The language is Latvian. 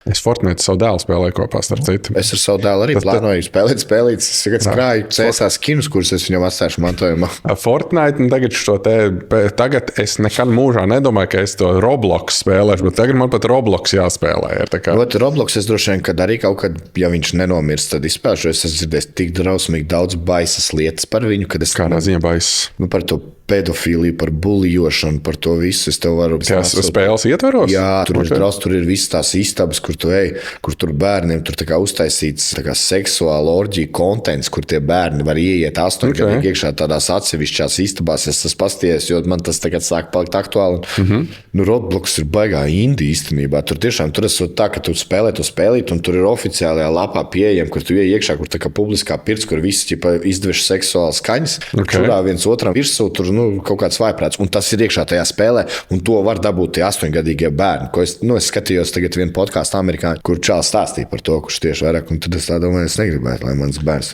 Es Fortnite savu dēlu spēlēju kopā, starp citu. Es ar savu dēlu arī plānoju spēlēt. Es tagad krāju CSA skinus, kurus es viņam atstāšu mantojumā. Fortnite, un tagad es nekad mūžā nedomāju, ka es to Roblox spēlēšu, bet tagad man pat Roblox jāspēlē. Roblox es droši vien, kad arī kaut kad, ja viņš nenomirst, tad izspēlēšu. Es esmu dzirdējis tik drausmīgi daudz baisas lietas par viņu, kad es... Kādā ziņā baisas? Par to pedofīliju, par bulijošanu, par to visu. Es tev varu... Tās spēles ietveros? Jā, tur ir visas tās istabas, kur tu ej, kur tur bērniem tur tā kā uztaisīts tā kā seksuāla orģija kontents, kur tie bērni var ieiet 8 gadīgi iekšā tādās atsevišķās istabās. Es esmu pasties, jo man tas tagad sāk palikt aktuāli. Roblox ir baigā indī īstenībā. Tur tiešām tur esot tā, ka tu spēlē to spēlīt, un tur ir oficiālajā lapā pieejam, kur tu iej iekšā, kur tā kā publiskā pirts, kur visi izdeveš seksuālas skaņas. Čurā viens otram virsū, tur kaut kāds vājprāts. Un tas ir iekšā tajā spēlē, un to var dabūt tie 8-gadīgie bērni. Ko es skatījos tagad vienu podkāstu amerikāņu, kur čāls stāstīja par to, kurš tieši vairāk, un tad es tā domāju, es negribētu, lai mans bērns